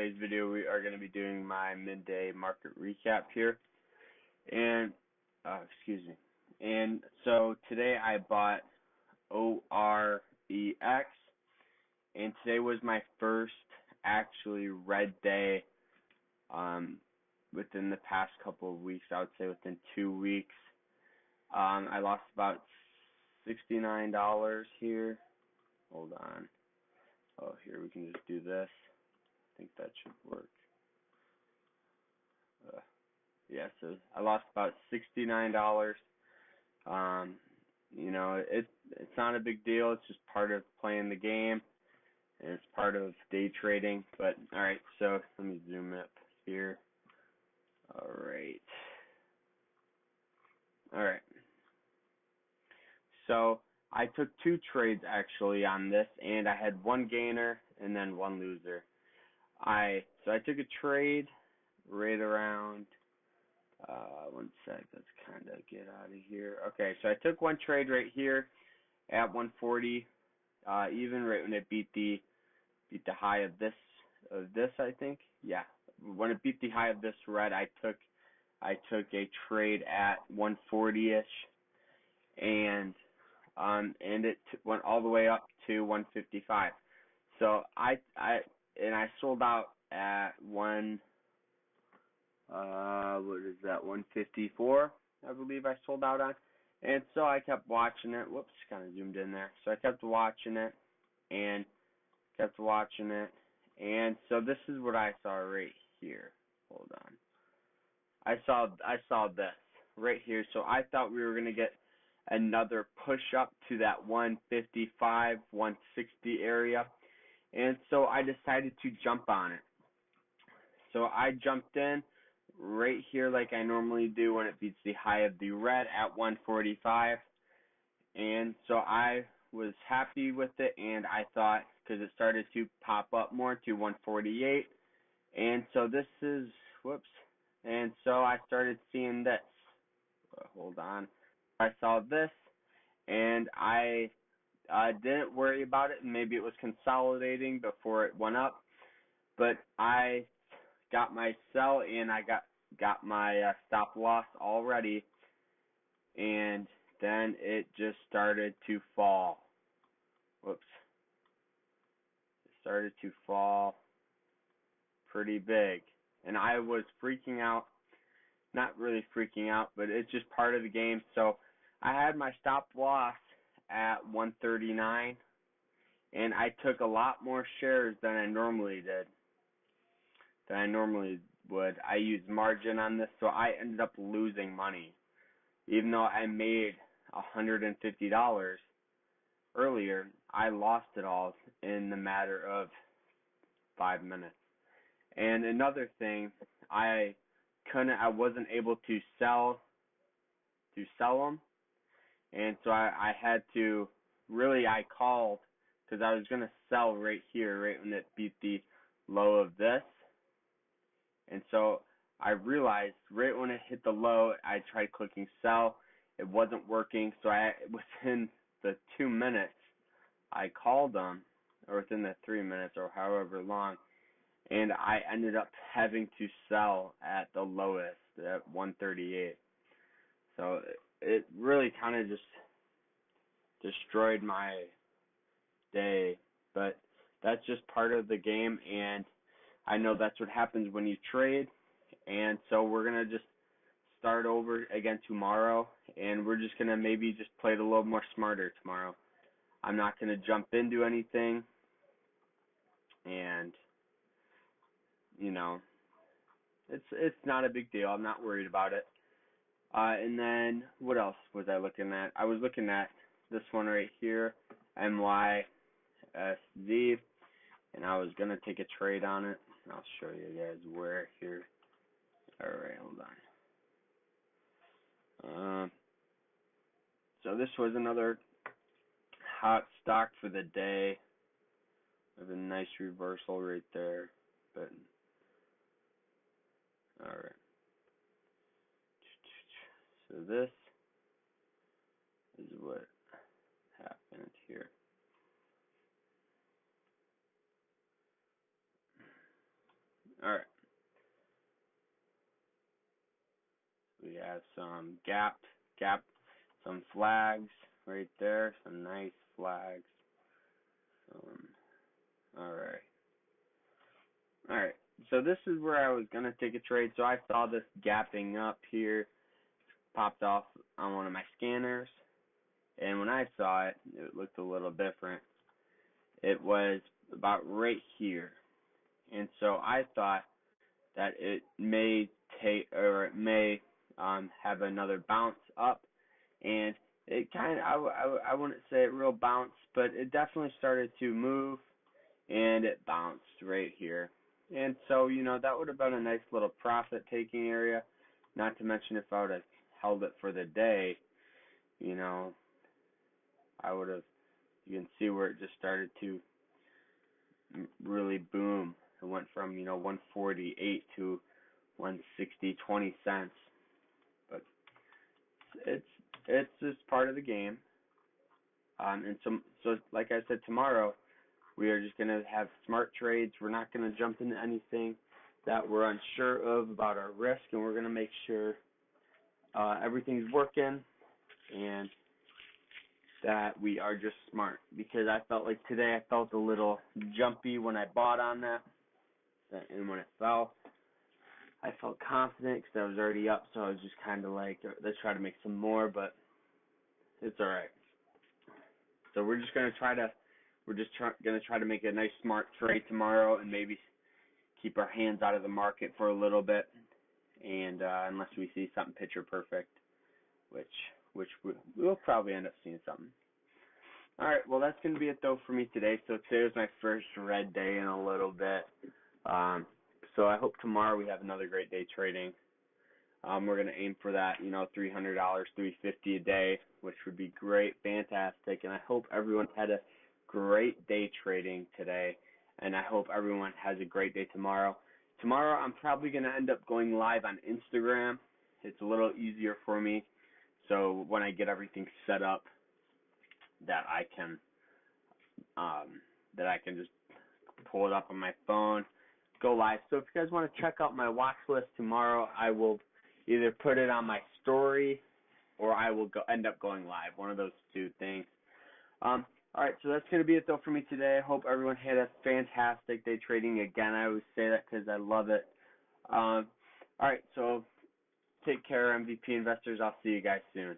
today's video we are going to be doing my midday market recap here. And, excuse me. And so today I bought OREX, and today was my first actually red day within the past couple of weeks. I would say within 2 weeks. I lost about $69 here. Hold on. Oh, here we can just do this. I think that should work. Yeah, so I lost about $69. You know, it's not a big deal. It's just part of playing the game, and it's part of day trading. But all right, so let me zoom up here. All right. So I took 2 trades actually on this, and I had 1 gainer and then 1 loser. I took a trade right around. One sec. Let's kind of get out of here. Okay, so I took 1 trade right here at 140, even right when it beat the high of this I think. Yeah, when it beat the high of this red, I took a trade at 140ish, and it went all the way up to 155. So I sold out at what is that, 154, I believe I sold out on. And so I kept watching it. Whoops, kind of zoomed in there. So I kept watching it and and so this is what I saw right here. Hold on. I saw this right here. So I thought we were going to get another push up to that 155, 160 area. And so I decided to jump on it. So I jumped in right here like I normally do when it beats the high of the red at 145. And so I was happy with it, and I thought, because it started to pop up more to 148. And so this is, whoops. And so I started seeing this. Hold on. I saw this, and I didn't worry about it. Maybe it was consolidating before it went up. But I got my sell, and I got my stop loss already, and then it just started to fall. Whoops. It started to fall pretty big, and I was freaking out. Not really freaking out, but it's just part of the game. So I had my stop loss at 139, and I took a lot more shares than I normally would. I used margin on this, so I ended up losing money. Even though I made $150 earlier, I lost it all in the matter of 5 minutes. And another thing, I wasn't able to sell them, and so I had to, really I called, because I was going to sell right here, right when it beat the low of this. And so I realized right when it hit the low, I tried clicking sell. It wasn't working. So within the 2 minutes, I called them, or within the 3 minutes, or however long, and I ended up having to sell at the lowest at 138. So it really kind of just destroyed my day. But that's just part of the game, and I know that's what happens when you trade. And so we're going to just start over again tomorrow, and we're just going to maybe just play it a little more smarter tomorrow. I'm not going to jump into anything, and you know, it's not a big deal. I'm not worried about it. And then what else was I looking at? I was looking at this one right here, MYSZ, and I was going to take a trade on it. I'll show you guys where here. Alright, hold on. So this was another hot stock for the day. With a nice reversal right there. But alright. So this is what happened here. have some gap, some flags right there, some nice flags. All right. All right. So this is where I was gonna take a trade. So I saw this gapping up here, popped off on one of my scanners, and when I saw it, it looked a little different. It was about right here, and so I thought that it may take or it may have another bounce up, and it kind of I wouldn't say it real bounced, but it definitely started to move, and it bounced right here. And so, that would have been a nice little profit taking area. Not to mention if I would have held it for the day, you know, I would have, you can see where it just started to really boom. It went from, 148 to 160, 20 cents. But it's it's just part of the game. And so like I said, tomorrow we are just gonna have smart trades. We're not gonna jump into anything that we're unsure of about our risk, and we're gonna make sure everything's working and that we are just smart. Because I felt like today I felt a little jumpy when I bought on that, and when it fell, I felt confident because I was already up. So I was just kind of like, let's try to make some more, but it's all right. So we're just gonna try to make a nice smart trade tomorrow, and maybe keep our hands out of the market for a little bit, and unless we see something picture perfect, which we'll probably end up seeing something. All right, well that's gonna be it though for me today. So today was my first red day in a little bit. So I hope tomorrow we have another great day trading. We're gonna aim for that, $300, $350 a day, which would be great, fantastic. And I hope everyone had a great day trading today, and I hope everyone has a great day tomorrow. Tomorrow I'm probably gonna end up going live on Instagram. It's a little easier for me, so when I get everything set up, that I can just pull it up on my phone, go live. So if you guys want to check out my watch list tomorrow, I will either put it on my story or I will end up going live. One of those two things. All right, so that's going to be it though for me today. I hope everyone had a fantastic day trading. Again, I always say that because I love it. All right, so take care, MVP investors. I'll see you guys soon.